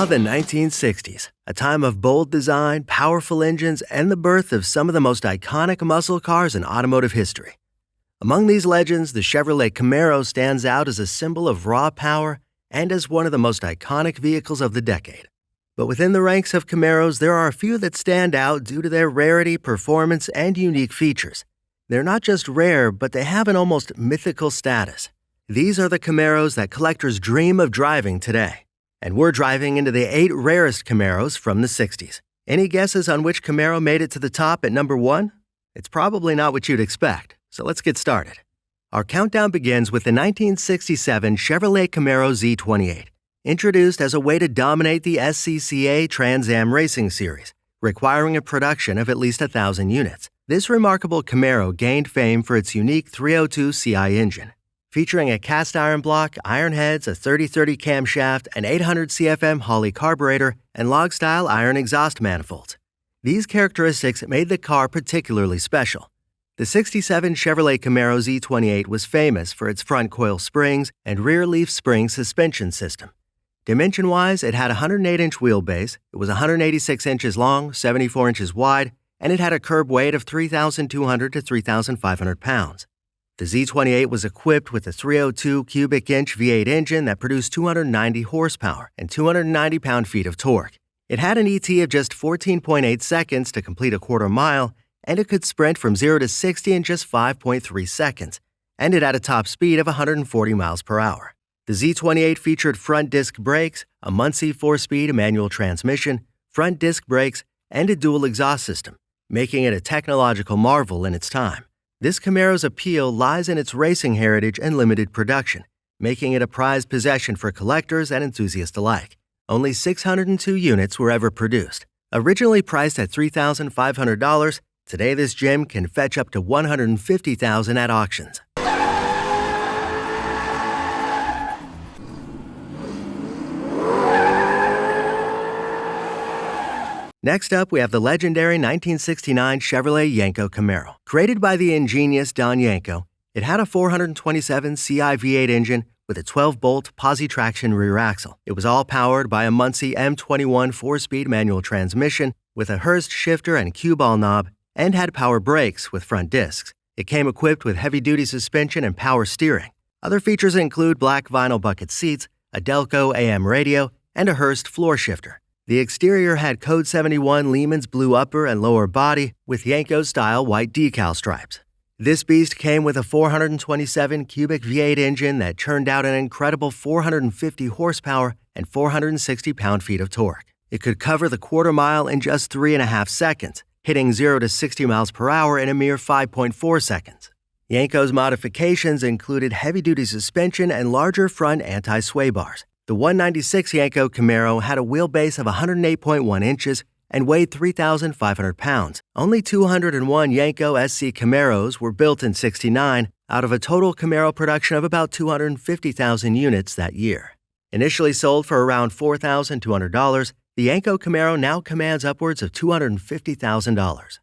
Ah, the 1960s, a time of bold design, powerful engines, and the birth of some of the most iconic muscle cars in automotive history. Among these legends, the Chevrolet Camaro stands out as a symbol of raw power and as one of the most iconic vehicles of the decade. But within the ranks of Camaros, there are a few that stand out due to their rarity, performance, and unique features. They're not just rare, but they have an almost mythical status. These are the Camaros that collectors dream of driving today. And we're driving into the 8 rarest Camaros from the 60s. Any guesses on which Camaro made it to the top at number 1? It's probably not what you'd expect, so let's get started. Our countdown begins with the 1967 Chevrolet Camaro Z28, introduced as a way to dominate the SCCA Trans Am Racing Series, requiring a production of at least 1,000 units. This remarkable Camaro gained fame for its unique 302 CI engine. Featuring a cast-iron block, iron heads, a 30-30 camshaft, an 800 CFM Holley carburetor, and log-style iron exhaust manifolds. These characteristics made the car particularly special. The '67 Chevrolet Camaro Z28 was famous for its front coil springs and rear leaf spring suspension system. Dimension-wise, it had a 108-inch wheelbase, it was 186 inches long, 74 inches wide, and it had a curb weight of 3,200 to 3,500 pounds. The Z28 was equipped with a 302 cubic inch V8 engine that produced 290 horsepower and 290 pound-feet of torque. It had an ET of just 14.8 seconds to complete a quarter mile, and it could sprint from 0 to 60 in just 5.3 seconds, and it had a top speed of 140 miles per hour. The Z28 featured front disc brakes, a Muncie 4-speed manual transmission, front disc brakes, and a dual exhaust system, making it a technological marvel in its time. This Camaro's appeal lies in its racing heritage and limited production, making it a prized possession for collectors and enthusiasts alike. Only 602 units were ever produced. Originally priced at $3,500, today this gem can fetch up to $150,000 at auctions. Next up, we have the legendary 1969 Chevrolet Yenko Camaro. Created by the ingenious Don Yenko, it had a 427 CI V8 engine with a 12-bolt posi-traction rear axle. It was all powered by a Muncie M21 4-speed manual transmission with a Hurst shifter and cue ball knob, and had power brakes with front discs. It came equipped with heavy-duty suspension and power steering. Other features include black vinyl bucket seats, a Delco AM radio, and a Hurst floor shifter. The exterior had Code 71 Lehman's blue upper and lower body with Yenko-style white decal stripes. This beast came with a 427 cubic V8 engine that churned out an incredible 450 horsepower and 460 pound-feet of torque. It could cover the quarter mile in just 3.5 seconds, hitting 0 to 60 miles per hour in a mere 5.4 seconds. Yenko's modifications included heavy-duty suspension and larger front anti-sway bars. The 196 Yenko Camaro had a wheelbase of 108.1 inches and weighed 3,500 pounds. Only 201 Yenko SC Camaros were built in '69 out of a total Camaro production of about 250,000 units that year. Initially sold for around $4,200, the Yenko Camaro now commands upwards of $250,000.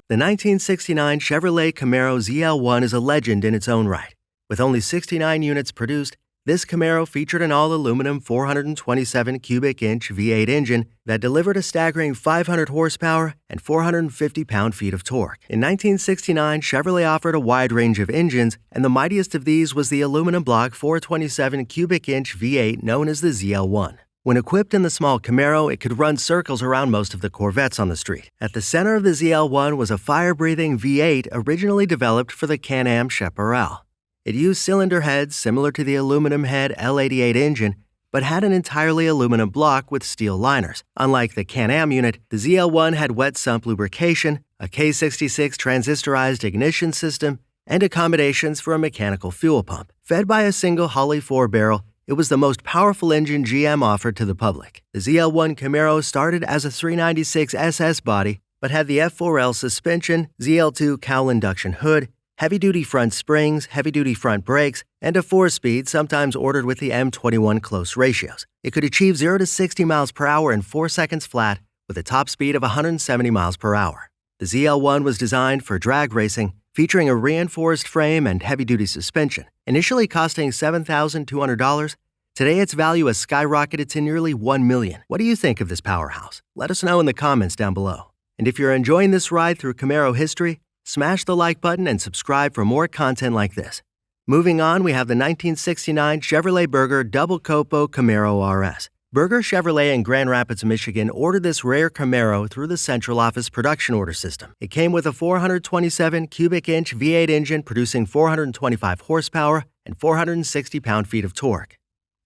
The 1969 Chevrolet Camaro ZL1 is a legend in its own right. With only 69 units produced, this Camaro featured an all-aluminum 427 cubic inch V8 engine that delivered a staggering 500 horsepower and 450 pound-feet of torque. In 1969, Chevrolet offered a wide range of engines, and the mightiest of these was the aluminum block 427 cubic inch V8 known as the ZL1. When equipped in the small Camaro, it could run circles around most of the Corvettes on the street. At the center of the ZL1 was a fire-breathing V8 originally developed for the Can-Am Chaparral. It used cylinder heads similar to the aluminum head L88 engine, but had an entirely aluminum block with steel liners. Unlike the Can-Am unit, the ZL1 had wet sump lubrication, a K66 transistorized ignition system, and accommodations for a mechanical fuel pump. Fed by a single Holley 4-barrel, it was the most powerful engine GM offered to the public. The ZL1 Camaro started as a 396 SS body, but had the F4L suspension, ZL2 cowl induction hood, heavy-duty front springs, heavy-duty front brakes, and a 4-speed, sometimes ordered with the M21 close ratios. It could achieve 0 to 60 miles per hour in 4 seconds flat with a top speed of 170 miles per hour. The ZL1 was designed for drag racing, featuring a reinforced frame and heavy-duty suspension. Initially costing $7,200, today its value has skyrocketed to nearly $1 million. What do you think of this powerhouse? Let us know in the comments down below. And if you're enjoying this ride through Camaro history, smash the like button and subscribe for more content like this. Moving on, we have the 1969 Chevrolet Berger Double-COPO Camaro RS. Berger Chevrolet in Grand Rapids, Michigan ordered this rare Camaro through the central office production order system. It came with a 427 cubic inch V8 engine producing 425 horsepower and 460 pound-feet of torque.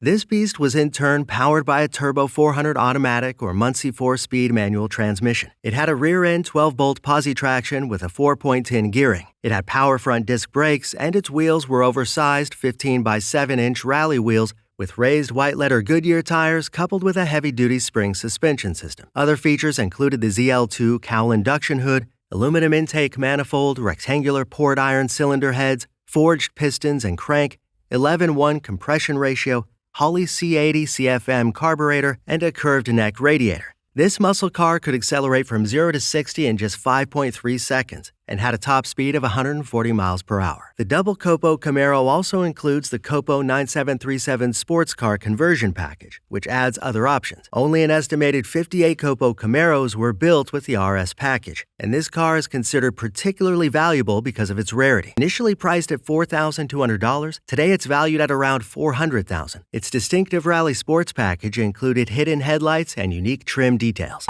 This beast was in turn powered by a turbo 400 automatic or Muncie 4-speed manual transmission. It had a rear-end 12-bolt posi traction with a 4.10 gearing. It had power front disc brakes, and its wheels were oversized 15 by 7-inch rally wheels with raised white-letter Goodyear tires coupled with a heavy-duty spring suspension system. Other features included the ZL2 cowl induction hood, aluminum intake manifold, rectangular port iron cylinder heads, forged pistons and crank, 11:1 compression ratio, Holley C80 CFM carburetor, and a curved neck radiator. This muscle car could accelerate from 0 to 60 in just 5.3 seconds and had a top speed of 140 miles per hour. The Double-COPO Camaro also includes the COPO 9737 sports car conversion package, which adds other options. Only an estimated 58 COPO Camaros were built with the RS package, and this car is considered particularly valuable because of its rarity. Initially priced at $4,200, today it's valued at around $400,000. Its distinctive rally sports package included hidden headlights and unique trim details.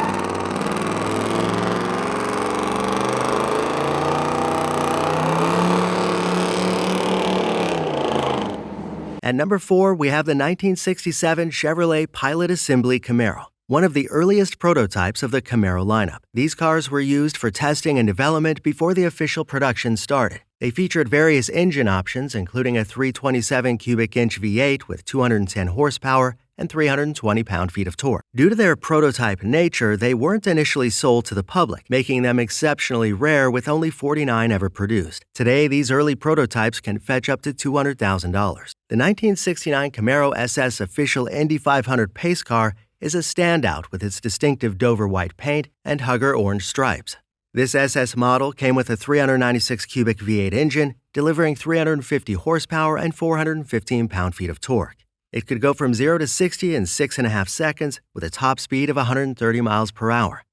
At number 4, we have the 1967 Chevrolet Pilot Assembly Camaro, one of the earliest prototypes of the Camaro lineup. These cars were used for testing and development before the official production started. They featured various engine options, including a 327 cubic inch V8 with 210 horsepower and 320 pound-feet of torque. Due to their prototype nature, they weren't initially sold to the public, making them exceptionally rare with only 49 ever produced. Today, these early prototypes can fetch up to $200,000. The 1969 Camaro SS official Indy 500 pace car is a standout with its distinctive Dover white paint and Hugger orange stripes. This SS model came with a 396 cubic V8 engine, delivering 350 horsepower and 415 pound-feet of torque. It could go from 0 to 60 in 6.5 seconds with a top speed of 130 miles per hour.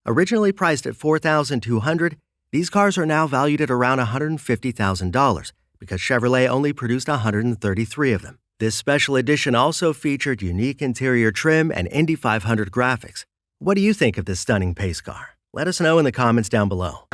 Originally priced at $4,200, these cars are now valued at around $150,000 because Chevrolet only produced 133 of them. This special edition also featured unique interior trim and Indy 500 graphics. What do you think of this stunning pace car? Let us know in the comments down below.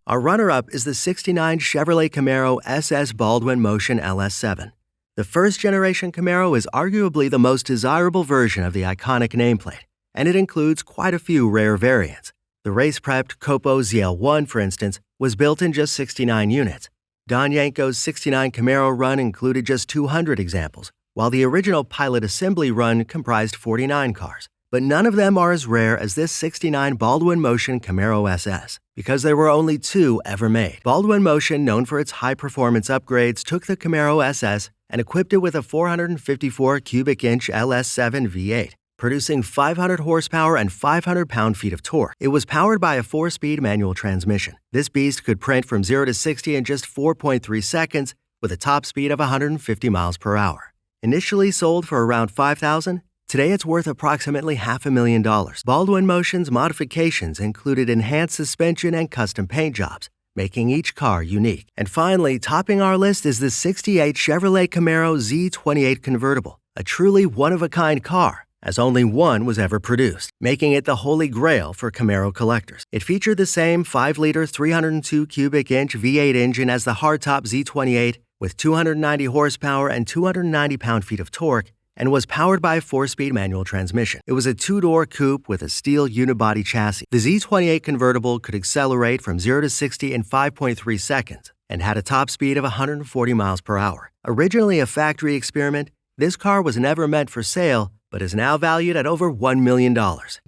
Our runner-up is the '69 Chevrolet Camaro SS Baldwin Motion LS7. The first-generation Camaro is arguably the most desirable version of the iconic nameplate, and it includes quite a few rare variants. The race-prepped COPO ZL1, for instance, was built in just 69 units. Don Yenko's '69 Camaro run included just 200 examples, while the original Pilot Assembly run comprised 49 cars. But none of them are as rare as this '69 Baldwin Motion Camaro SS, because there were only 2 ever made. Baldwin Motion, known for its high-performance upgrades, took the Camaro SS and equipped it with a 454 cubic inch LS7 V8, producing 500 horsepower and 500 pound-feet of torque. It was powered by a 4-speed manual transmission. This beast could print from 0 to 60 in just 4.3 seconds with a top speed of 150 miles per hour. Initially sold for around $5,000, today it's worth approximately $500,000. Baldwin Motion's modifications included enhanced suspension and custom paint jobs, making each car unique. And finally, topping our list is the '68 Chevrolet Camaro Z28 Convertible, a truly one-of-a-kind car, as only one was ever produced, making it the holy grail for Camaro collectors. It featured the same 5-liter 302 cubic inch V8 engine as the hardtop Z28 with 290 horsepower and 290 pound-feet of torque, and was powered by a 4-speed manual transmission. It was a 2-door coupe with a steel unibody chassis. The Z28 Convertible could accelerate from 0 to 60 in 5.3 seconds and had a top speed of 140 miles per hour. Originally a factory experiment, this car was never meant for sale, but is now valued at over $1 million.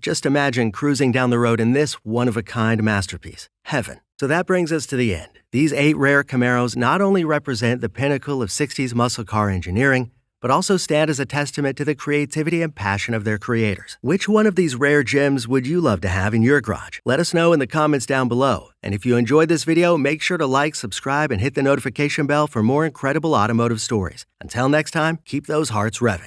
Just imagine cruising down the road in this one-of-a-kind masterpiece. Heaven. So that brings us to the end. These 8 rare Camaros not only represent the pinnacle of '60s muscle car engineering, but also stand as a testament to the creativity and passion of their creators. Which one of these rare gems would you love to have in your garage? Let us know in the comments down below. And if you enjoyed this video, make sure to like, subscribe, and hit the notification bell for more incredible automotive stories. Until next time, keep those hearts revving.